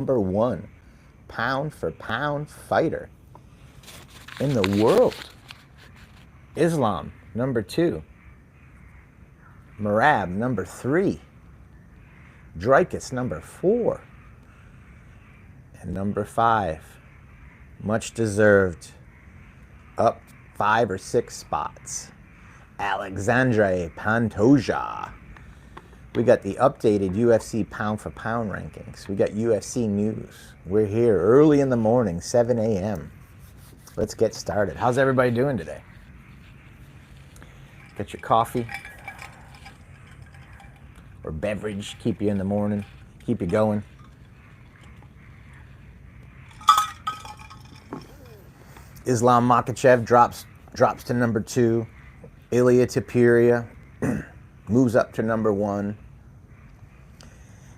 number one pound for pound fighter in the world. Islam, number two. Merab, number three. Dricus, number four. And number five, much deserved, up 5 or 6 spots, Alexandre Pantoja. We got the updated UFC pound for pound rankings. We got UFC news. We're here early in the morning, 7 a.m. Let's get started. How's everybody doing today? Get your coffee or beverage, keep you in the morning, keep you going. Islam Makhachev drops to number 2. Ilia Topuria moves up to number 1.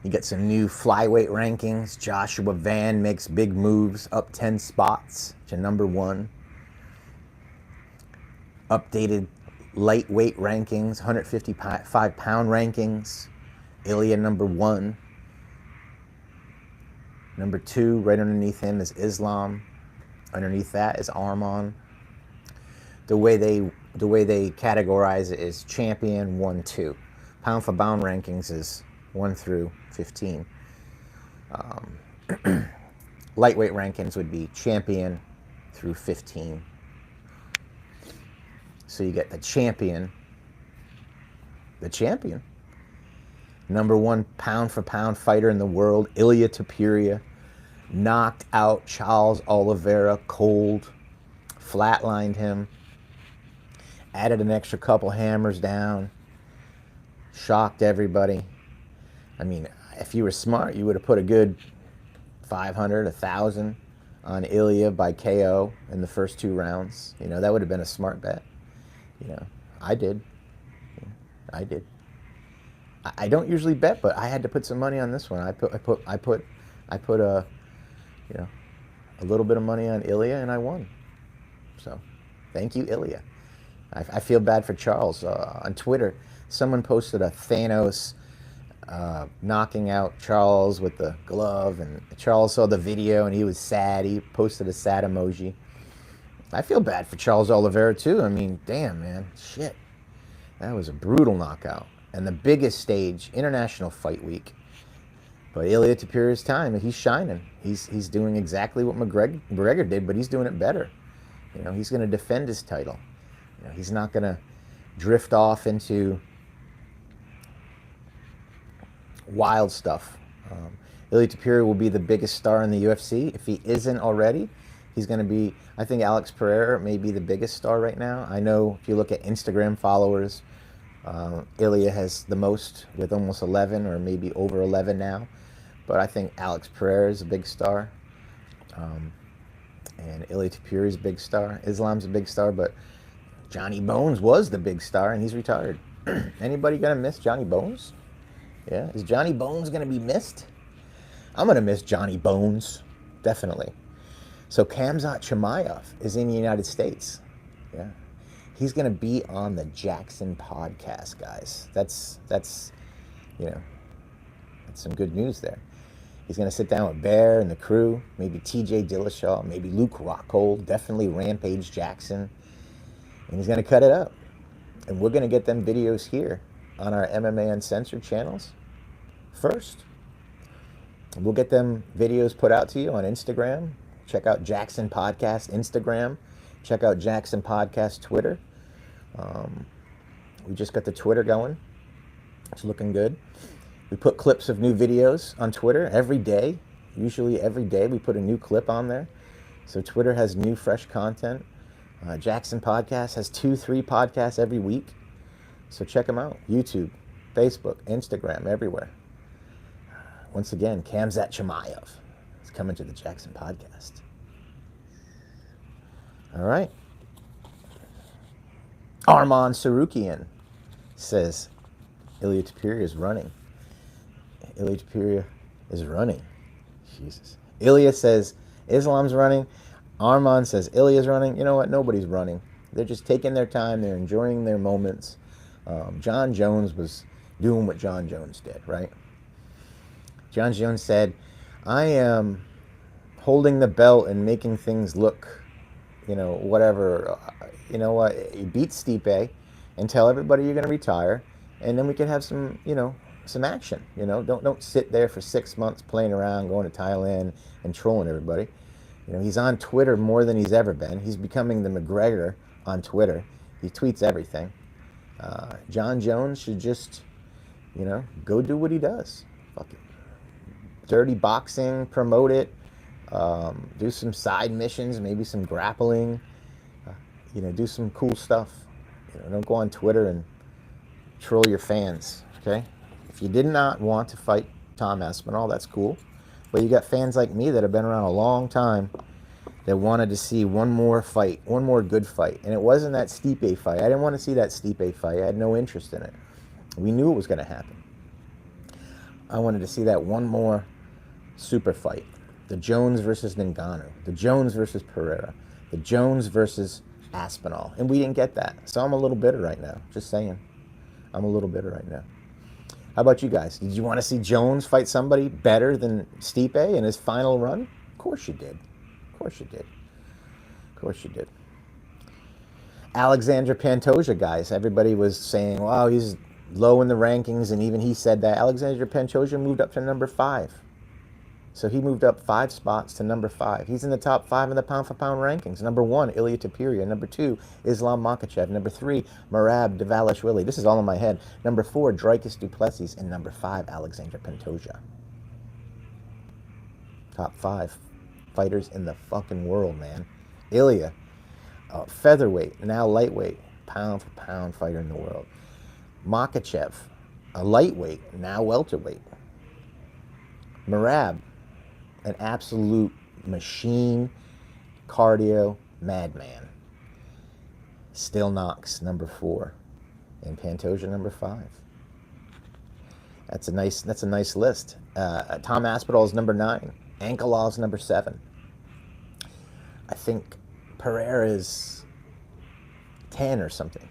You get some new flyweight rankings. Joshua Van makes big moves, up 10 spots to number 1. Updated lightweight rankings, 155-pound rankings. Ilia number 1. Number 2, right underneath him, is Islam. Underneath that is Arman. The way they categorize it is champion 1, 2. Pound for pound rankings is 1 through 15. Lightweight rankings would be champion through 15. So you get the champion, number 1 pound for pound fighter in the world, Ilia Topuria, knocked out Charles Oliveira cold, flatlined him, added an extra couple hammers down, shocked everybody. I mean, if you were smart, you would have put a good 500, 1,000 on Ilia by KO in the first 2 rounds. You know, that would have been a smart bet. You know, I did. I don't usually bet, but I had to put some money on this one. I put a little bit of money on Ilia, and I won. So, thank you, Ilia. I feel bad for Charles. On Twitter, someone posted a Thanos knocking out Charles with the glove, and Charles saw the video, and he was sad. He posted a sad emoji. I feel bad for Charles Oliveira, too. I mean, damn, man. Shit. That was a brutal knockout. And the biggest stage, International Fight Week. But Ilia Topuria's time, he's shining. He's doing exactly what McGregor did, but he's doing it better. You know, he's going to defend his title. You know, he's not going to drift off into wild stuff. Ilia Topuria will be the biggest star in the UFC. If he isn't already, he's going to be, I think Alex Pereira may be the biggest star right now. I know if you look at Instagram followers, Ilia has the most with almost 11 or maybe over 11 now. But I think Alex Pereira is a big star. And Ilia Topuria is a big star. Islam's a big star, but Johnny Bones was the big star, and he's retired. Anybody going to miss Johnny Bones? Yeah, is Johnny Bones going to be missed? I'm going to miss Johnny Bones, definitely. So Khamzat Chimaev is in the United States. Yeah. He's going to be on the Jackson podcast, guys. That's some good news there. He's going to sit down with Bear and the crew, maybe TJ Dillashaw, maybe Luke Rockhold, definitely Rampage Jackson. And he's going to cut it up. And we're going to get them videos here on our MMA Uncensored channels first. We'll get them videos put out to you on Instagram. Check out Jackson Podcast Instagram. Check out Jackson Podcast Twitter. We just got the Twitter going. It's looking good. We put clips of new videos on Twitter every day. Usually every day we put a new clip on there. So Twitter has new, fresh content. Jackson Podcast has 2-3 podcasts every week. So check them out. YouTube, Facebook, Instagram, everywhere. Once again, Khamzat Chimaev is coming to the Jackson Podcast. All right. Arman Sarukian says Ilia Topuria is running. Ilia Topuria is running. Jesus. Ilia says Islam's running. Arman says Ilia's running. You know what? Nobody's running. They're just taking their time. They're enjoying their moments. Jon Jones was doing what Jon Jones did, right? Jon Jones said, I am holding the belt and making things look, whatever. You know what? You beat Stipe and tell everybody you're going to retire, and then we can have some action. Don't sit there for 6 months playing around, going to Thailand and trolling everybody. He's on Twitter more than he's ever been. He's becoming the McGregor on Twitter. He tweets everything. Jon Jones should just, go do what he does. Fuck it. Dirty boxing, promote it. Do some side missions, maybe some grappling. Do some cool stuff. Don't go on Twitter and troll your fans. Okay. If you did not want to fight Tom Aspinall, that's cool. But you got fans like me that have been around a long time that wanted to see one more fight, one more good fight. And it wasn't that Stipe fight. I didn't want to see that Stipe fight. I had no interest in it. We knew it was going to happen. I wanted to see that one more super fight. The Jones versus Ngannou. The Jones versus Pereira. The Jones versus Aspinall. And we didn't get that. So I'm a little bitter right now. Just saying. I'm a little bitter right now. How about you guys? Did you want to see Jones fight somebody better than Stipe in his final run? Of course you did. Of course you did. Of course you did. Alexander Pantoja, guys. Everybody was saying, wow, he's low in the rankings, and even he said that. Alexander Pantoja moved up to number 5. So he moved up 5 spots to number 5. He's in the top 5 in the pound-for-pound rankings. Number 1, Ilia Topuria. Number 2, Islam Makhachev. Number 3, Merab Dvalishvili. This is all in my head. Number 4, Dricus du Plessis. And number 5, Alexander Pantoja. Top 5 fighters in the fucking world, man. Ilia, featherweight, now lightweight, pound-for-pound fighter in the world. Makhachev, a lightweight, now welterweight. Merab, an absolute machine, cardio madman. Still Knox, number 4, and Pantoja, number 5. That's a nice list. Tom Aspinall is number 9. Ankalov's number 7. I think Pereira is 10 or something.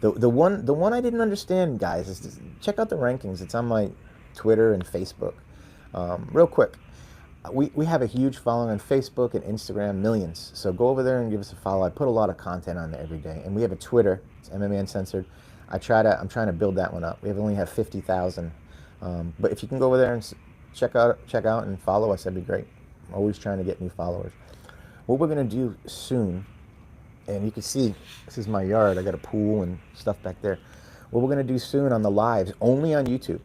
The one I didn't understand, guys, is check out the rankings. It's on my Twitter and Facebook. Real quick, we have a huge following on Facebook and Instagram, millions. So go over there and give us a follow. I put a lot of content on there every day, and we have a Twitter. It's MMA Uncensored. I'm trying to build that one up. We only have 50,000, but if you can go over there and check out and follow us, that'd be great. I'm always trying to get new followers. What we're gonna do soon, and you can see this is my yard. I got a pool and stuff back there. What we're gonna do soon on the lives, only on YouTube,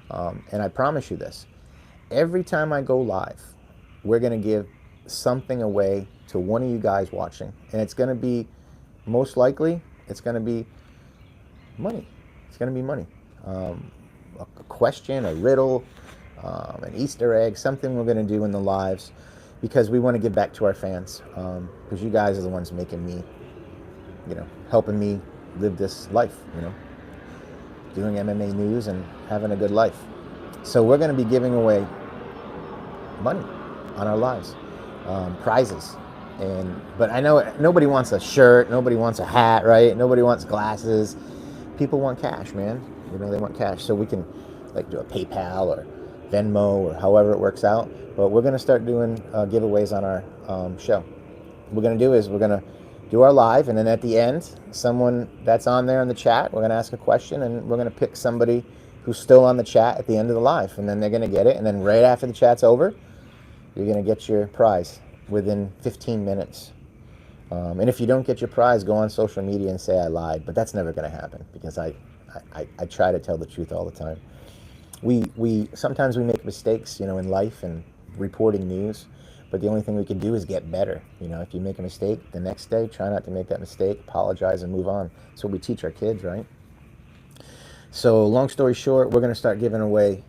and I promise you this. Every time I go live, we're going to give something away to one of you guys watching. And it's going to be, most likely, it's going to be money. It's going to be money. A question, a riddle, an Easter egg, something we're going to do in the lives because we want to give back to our fans. Because you guys are the ones making me, helping me live this life, doing MMA news and having a good life. So we're going to be giving away money on our lives, prizes. But I know nobody wants a shirt, nobody wants a hat, right? Nobody wants glasses. People want cash, man. They want cash. So we can do a PayPal or Venmo or however it works out. But we're going to start doing giveaways on our show. What we're going to do is we're going to do our live, and then at the end, someone that's on there in the chat, we're going to ask a question, and we're going to pick somebody who's still on the chat at the end of the live, and then they're going to get it, and then right after the chat's over, you're going to get your prize within 15 minutes. And if you don't get your prize, go on social media and say I lied, but that's never going to happen because I try to tell the truth all the time. We sometimes we make mistakes, in life and reporting news, but the only thing we can do is get better. If you make a mistake the next day, try not to make that mistake, apologize, and move on. That's what we teach our kids, right? So long story short, we're going to start giving away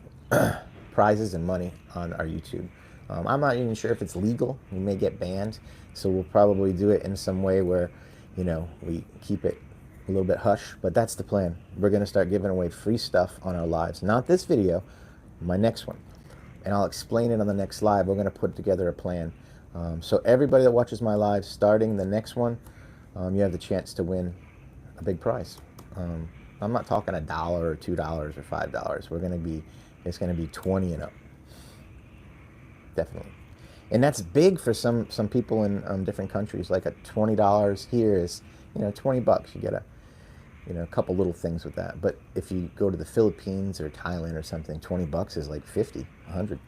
prizes and money on our YouTube. I'm not even sure if it's legal. We may get banned. So we'll probably do it in some way where, we keep it a little bit hush. But that's the plan. We're going to start giving away free stuff on our lives. Not this video, my next one. And I'll explain it on the next live. We're going to put together a plan. So everybody that watches my live, starting the next one, you have the chance to win a big prize. I'm not talking $1 or $2 or $5. It's going to be 20 and up. definitely. And that's big for some people in different countries. Like a $20 here is, $20. You get a couple little things with that. But if you go to the Philippines or Thailand or something, $20 is like 50, 100.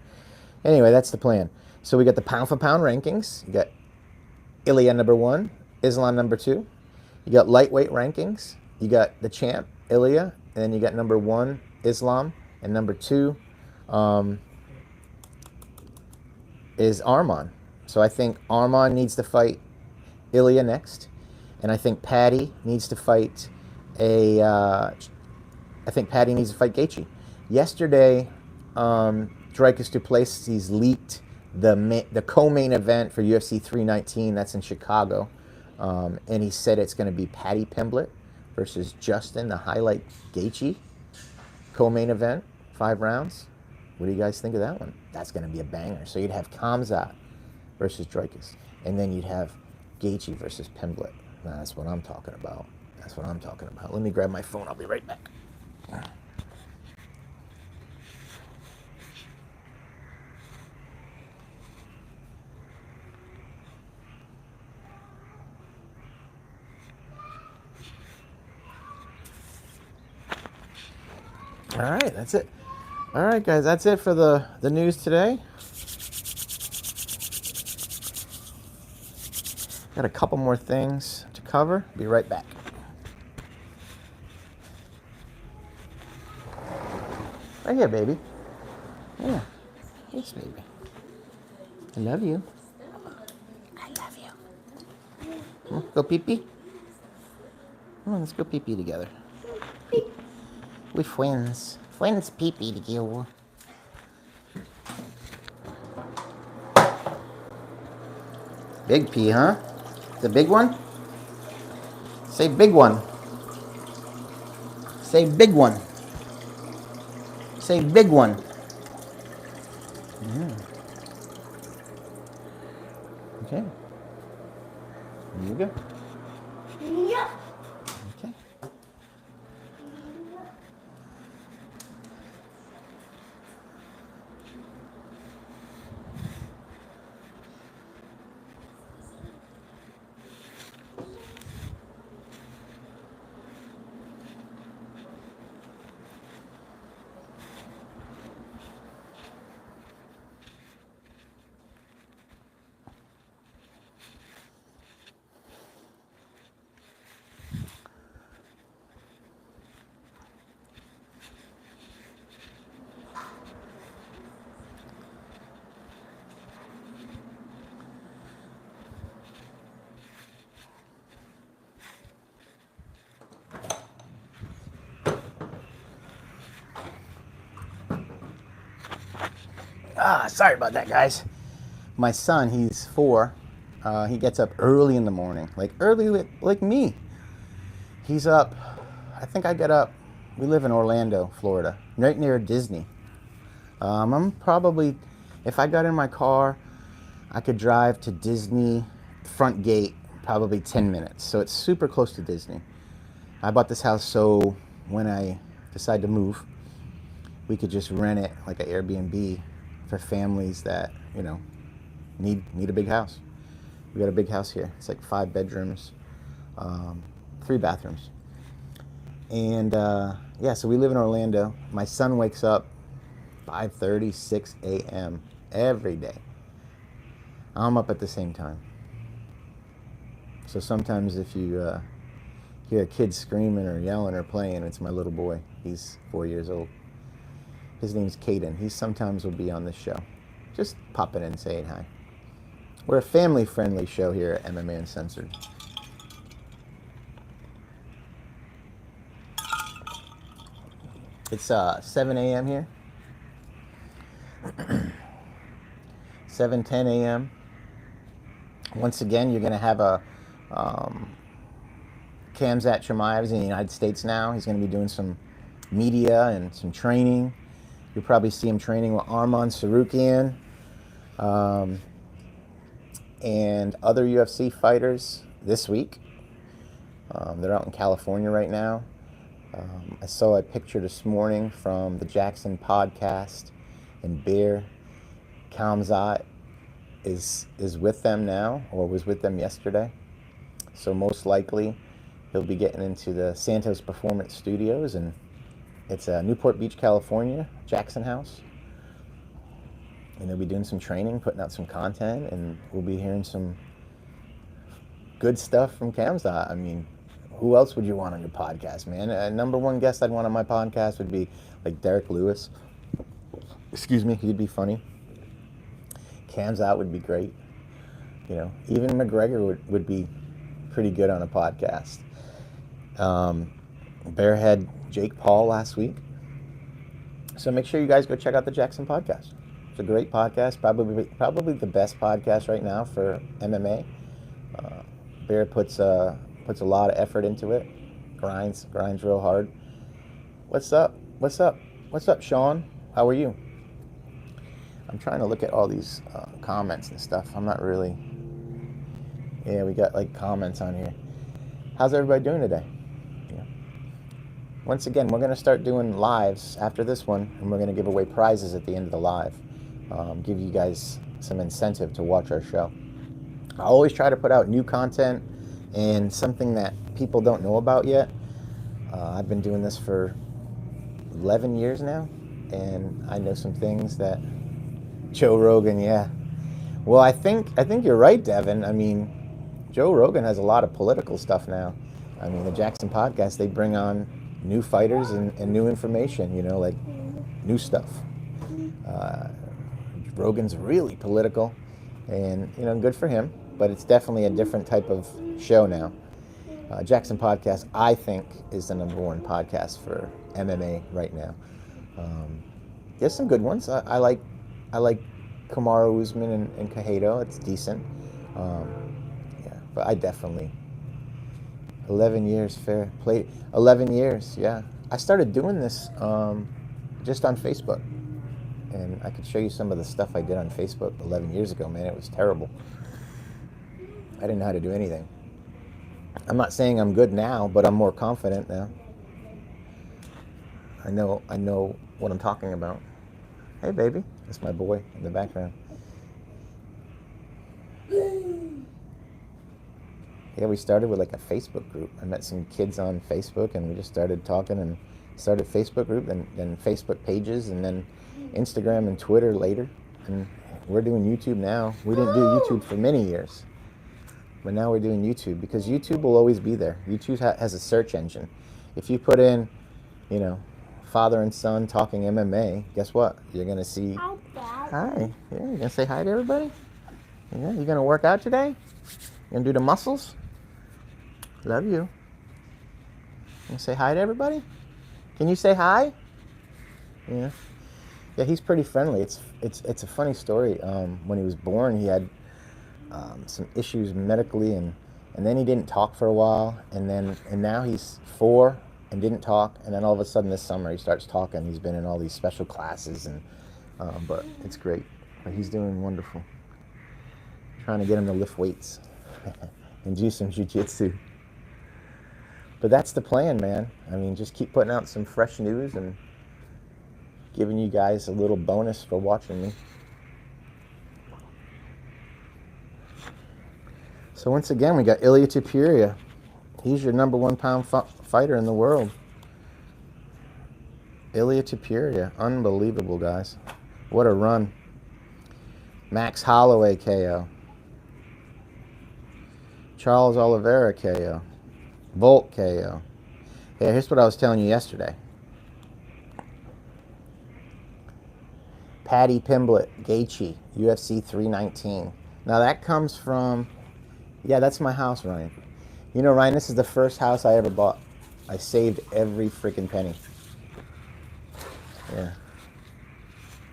Anyway, that's the plan. So we got the pound for pound rankings. You got Ilya number 1, Islam number 2. You got lightweight rankings. You got the champ, Ilya, and then you got number 1, Islam, and number 2 is Arman. So I think Arman needs to fight Ilya next, and I think Patty needs to fight Gaethje. Yesterday, Dricus du Plessis leaked the co-main event for UFC 319. That's in Chicago, and he said it's going to be Patty Pimblett versus Justin, the highlight Gaethje co-main event, 5 rounds. What do you guys think of that one? That's going to be a banger. So you'd have Khamzat versus Dricus, and then you'd have Gaethje versus Pimblett. Now, that's what I'm talking about. That's what I'm talking about. Let me grab my phone. I'll be right back. All right, that's it. All right, guys, that's it for the news today. Got a couple more things to cover. Be right back. Right here, baby. Yeah. Yes, baby. I love you. I love you. Come on, go pee-pee. Come on, let's go pee-pee together. We're friends. Friends pee-pee together. Big pee, huh? The big one? Say big one. Say big one. Say big one. Okay. Here you go. Yeah. Okay. Sorry about that, guys. My son, he's 4. He gets up early in the morning, like early like me. He's up. I think I get up. We live in Orlando, Florida, right near Disney. I'm probably, if I got in my car, I could drive to Disney front gate probably 10 minutes. So it's super close to Disney. I bought this house so when I decide to move, we could just rent it like an Airbnb for families that, need a big house. We got a big house here. It's like 5 bedrooms, 3 bathrooms. And so we live in Orlando. My son wakes up 5:30, 6 a.m. every day. I'm up at the same time. So sometimes if you hear a kid screaming or yelling or playing, it's my little boy. He's 4 years old. His name's Caden. He sometimes will be on this show. Just pop in and say hi. We're a family-friendly show here at MMA Uncensored. It's 7 a.m. here. 7:10 a.m. Once again, you're going to have a Khamzat Chimaev's in the United States now. He's going to be doing some media and some training. You'll probably see him training with Arman Sarukian and other UFC fighters this week. They're out in California right now. I saw a picture this morning from the Jackson podcast, and Bear Kamzat is with them now, or was with them yesterday. So most likely he'll be getting into the Santos Performance Studios, and it's Newport Beach, California, Jackson House. And they'll be doing some training, putting out some content, and we'll be hearing some good stuff from Kamzat. I mean, who else would you want on your podcast, man? Number one guest I'd want on my podcast would be like Derek Lewis. Excuse me, he'd be funny. Kamzat would be great. You know, even McGregor would be pretty good on a podcast. Bear had Jake Paul last week. So make sure you guys go check out the Jackson podcast. It's a great podcast, probably the best podcast right now for MMA. Bear puts a lot of effort into it. Grinds real hard. What's up, Sean? How are you? I'm trying to look at all these comments and stuff. I'm not really... Yeah, we got like comments on here. How's everybody doing today? Yeah. Once again, we're going to start doing lives after this one, and we're going to give away prizes at the end of the live. Give you guys some incentive to watch our show. I always try to put out new content and something that people don't know about yet. I've been doing this for 11 years now, and I know some things that Joe Rogan, yeah. Well, I think you're right, Devin. I mean, Joe Rogan has a lot of political stuff now. I mean, the Jackson podcast, they bring on new fighters and new information, you know, like new stuff. Rogan's really political, and, you know, good for him, but it's definitely a different type of show now. Jackson podcast, I think, is the number one podcast for MMA right now. There's some good ones. I like Kamaru Usman and Cajedo. It's decent. Yeah, but I definitely 11 years fair play. 11 years, yeah. I started doing this just on Facebook, and I could show you some of the stuff I did on Facebook 11 years ago. Man, it was terrible. I didn't know how to do anything. I'm not saying I'm good now, but I'm more confident now. I know what I'm talking about. Hey, baby. That's my boy in the background. Yeah, we started with like a Facebook group. I met some kids on Facebook, and we just started talking and started Facebook group, and then Facebook pages, and then Instagram and Twitter later. And we're doing YouTube now. We didn't do YouTube for many years, but now we're doing YouTube because YouTube will always be there. YouTube has a search engine. If you put in, you know, father and son talking MMA, guess what? You're going to see... Hi. Yeah, you're going to say hi to everybody? Yeah, you going to work out today? You going to do the muscles? Love you. You going to say hi to everybody? Can you say hi? Yeah. Yeah, he's pretty friendly. It's a funny story. When he was born, he had some issues medically, and then he didn't talk for a while, and now he's 4 and didn't talk, and then all of a sudden this summer he starts talking. He's been in all these special classes, and but it's great. But he's doing wonderful. Trying to get him to lift weights and do some jiu-jitsu. But that's the plan, man. I mean, just keep putting out some fresh news and giving you guys a little bonus for watching me. So once again, we got Ilia Topuria. He's your number 1 pound fighter in the world. Ilia Topuria. Unbelievable, guys. What a run. Max Holloway KO. Charles Oliveira KO. Volk KO. Hey, here's what I was telling you yesterday. Paddy Pimblett, Gaethje, UFC 319. Now that comes from... Yeah, that's my house, Ryan. You know, Ryan, this is the first house I ever bought. I saved every freaking penny. Yeah.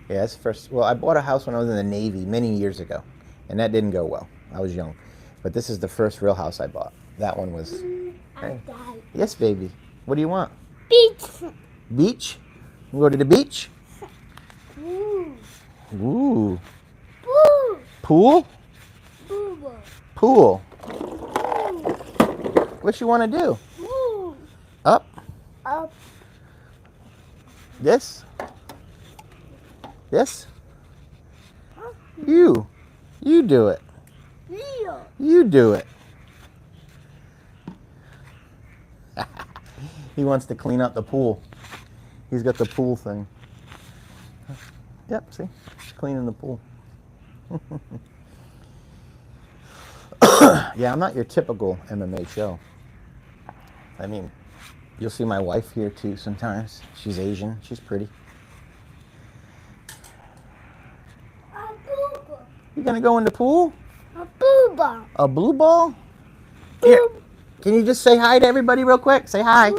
Yeah, that's the first... Well, I bought a house when I was in the Navy many years ago, and that didn't go well. I was young. But this is the first real house I bought. That one was... Hey. Yes, baby. What do you want? Beach. Beach? You go to the beach? Ooh. Ooh. Boo. Pool? Boo. Pool. Boo. What you want to do? Boo. Up? Up. This? This? Huh? You do it. Leo. You do it. He wants to clean out the pool. He's got the pool thing. Yep, see? He's cleaning the pool. Yeah, I'm not your typical MMA show. I mean, you'll see my wife here too sometimes. She's Asian. She's pretty. A booba. You gonna go in the pool? A booba. A blue ball? Here. Can you just say hi to everybody real quick? Say hi.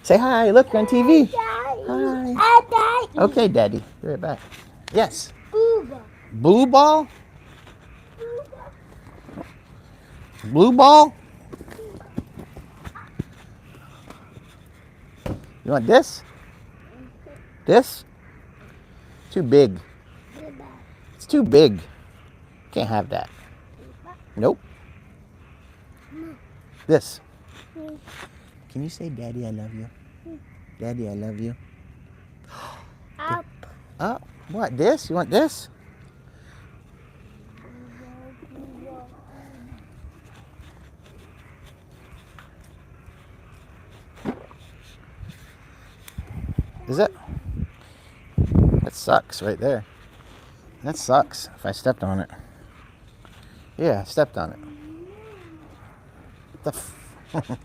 Say hi. Look, you're on TV. Hi. Daddy. Okay, Daddy. Be right back. Yes. Booba. Blue ball? Blue ball? You want this? This? Too big. It's too big. Can't have that. Nope. This. Can you say, Daddy, I love you? Daddy, I love you. Up. Oh, what? This? You want this? Is it? That sucks right there. That sucks if I stepped on it. Yeah, I stepped on it. What the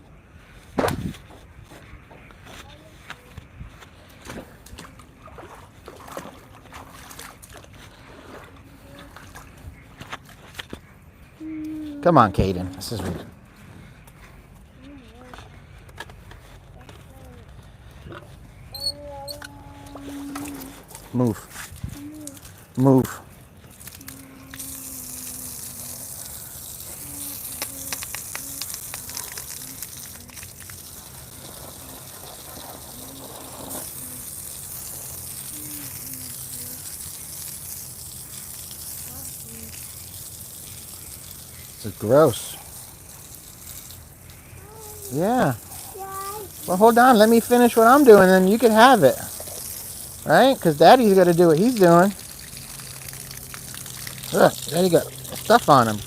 Come on, Caden. This is weird. Move. Move. This is gross. Yeah. Well, hold on. Let me finish what I'm doing, then you can have it. Right? Because Daddy's got to do what he's doing. Look, Daddy got stuff on him.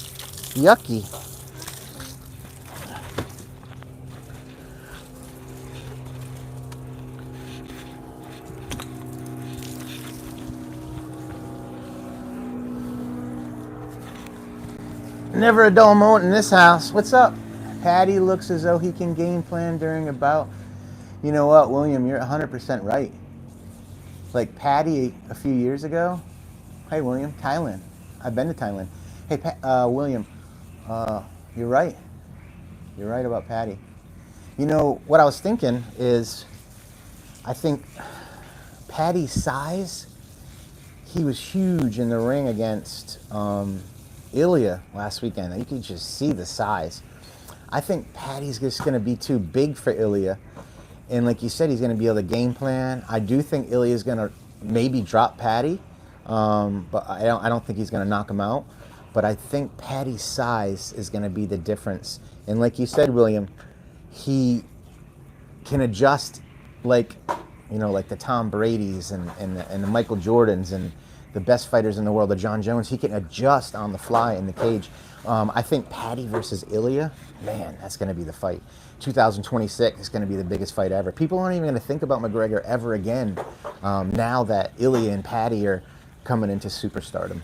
Yucky. Never a dull moment in this house. What's up? Patty looks as though he can game plan during a bout. You know what, William? You're 100% right. Like Patty a few years ago. Hey, William, Thailand. I've been to Thailand. Hey, William, you're right. You're right about Patty. You know, what I was thinking is, I think Patty's size, he was huge in the ring against Ilya last weekend. You could just see the size. I think Patty's just going to be too big for Ilya. And like you said, he's going to be able to game plan. I do think Ilya's going to maybe drop Patty, but I don't think he's going to knock him out. But I think Patty's size is going to be the difference. And like you said, William, he can adjust like the Tom Brady's and the Michael Jordans and the best fighters in the world, the Jon Jones. He can adjust on the fly in the cage. I think Patty versus Ilya, man, that's going to be the fight. 2026 is going to be the biggest fight ever. People aren't even going to think about McGregor ever again now that Ilya and Patty are coming into superstardom.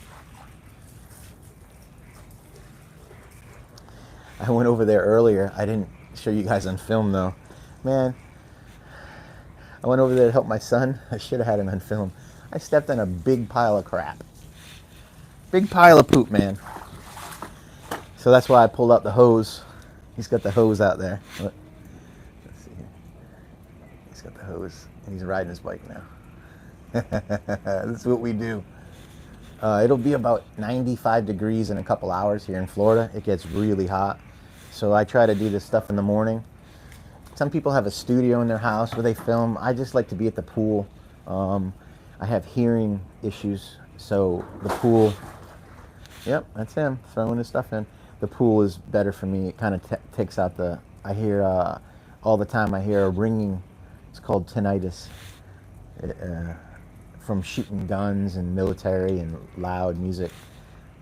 I went over there earlier. I didn't show you guys on film though. Man, I went over there to help my son. I should have had him on film. I stepped on a big pile of crap. Big pile of poop, man. So that's why I pulled out the hose. He's got the hose out there. Let's see here. He's got the hose, and he's riding his bike now. This is what we do. It'll be about 95 degrees in a couple hours here in Florida. It gets really hot. So I try to do this stuff in the morning. Some people have a studio in their house where they film. I just like to be at the pool. I have hearing issues, so the pool, yep, that's him throwing his stuff in. The pool is better for me. It kind of takes out the, I hear all the time, I hear a ringing. It's called tinnitus. From shooting guns and military and loud music.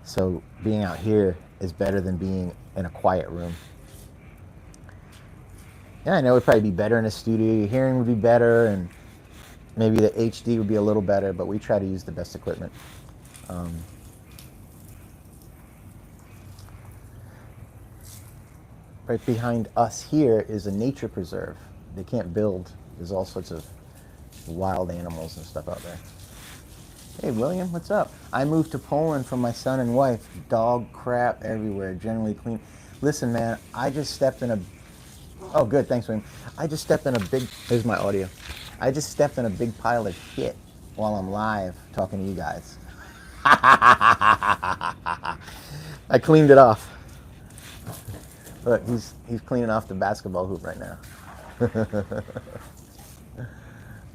So being out here is better than being in a quiet room. Yeah, I know it would probably be better in a studio. Your hearing would be better, and maybe the HD would be a little better, but we try to use the best equipment. Right behind us here is a nature preserve. They can't build. There's all sorts of wild animals and stuff out there. Hey, William, what's up? I moved to Poland from my son and wife. Dog crap everywhere, generally clean. Listen, man, I just stepped in a... Oh, good, thanks, William. I just stepped in a big... Here's my audio. I just stepped in a big pile of shit while I'm live talking to you guys. I cleaned it off. Look, he's cleaning off the basketball hoop right now.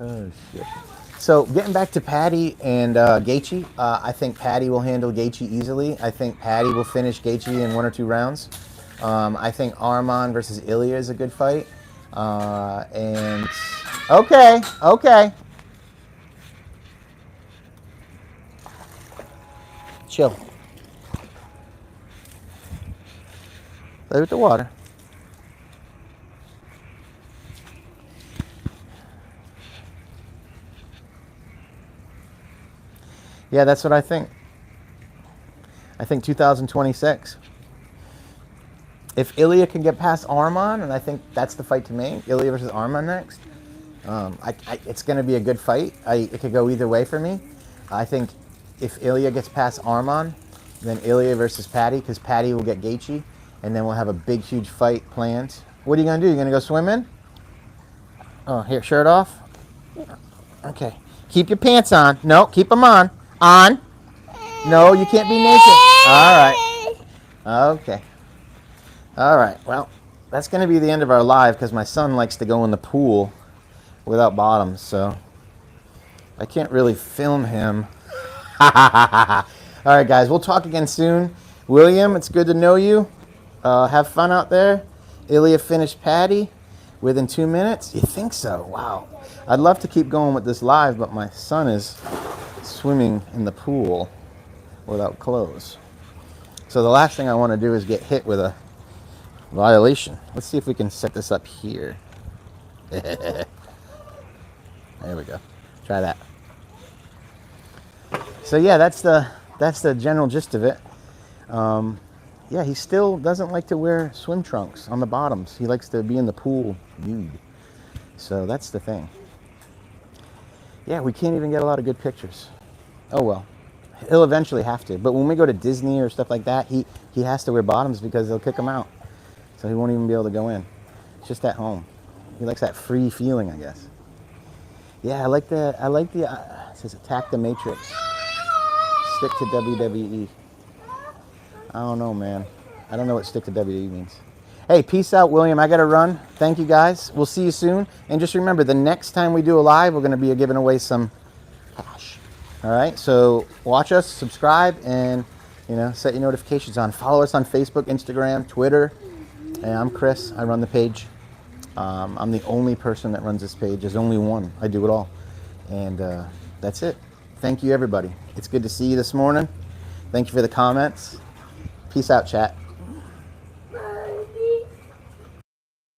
Oh, shit. So getting back to Paddy and Gaethje, I think Paddy will handle Gaethje easily. I think Paddy will finish Gaethje in 1 or 2 rounds. I think Arman versus Ilya is a good fight. And okay. Chill. Play with the water. Yeah, that's what I think. I think 2026. If Ilya can get past Arman, and I think that's the fight to make, Ilya versus Arman next, it's going to be a good fight. It could go either way for me. I think if Ilya gets past Arman, then Ilya versus Paddy, because Paddy will get Gaethje, and then we'll have a big, huge fight planned. What are you going to do? You going to go swimming? Oh, here, shirt off? Okay. Keep your pants on. No, keep them on. On. No, you can't be naked. All right. Okay. All right. Well, that's going to be the end of our live because my son likes to go in the pool without bottoms, so I can't really film him. All right, guys. We'll talk again soon. William, it's good to know you. Have fun out there. Ilya finished Paddy within 2 minutes. You think so? Wow. I'd love to keep going with this live, but my son is swimming in the pool without clothes. So the last thing I want to do is get hit with a violation. Let's see if we can set this up here. There we go. Try that. So yeah, that's the general gist of it. Yeah, he still doesn't like to wear swim trunks on the bottoms. He likes to be in the pool nude. So that's the thing. Yeah, we can't even get a lot of good pictures. Oh well. He'll eventually have to. But when we go to Disney or stuff like that, he has to wear bottoms because they'll kick him out. So he won't even be able to go in. It's just at home. He likes that free feeling, I guess. Yeah, I like the it says attack the Matrix. Stick to WWE. I don't know, man. I don't know what stick to WWE means. Hey, peace out, William. I got to run. Thank you, guys. We'll see you soon. And just remember, the next time we do a live, we're going to be giving away some cash. All right? So watch us, subscribe, and, set your notifications on. Follow us on Facebook, Instagram, Twitter. And I'm Chris. I run the page. I'm the only person that runs this page. There's only one. I do it all. And that's it. Thank you, everybody. It's good to see you this morning. Thank you for the comments. Peace out, chat.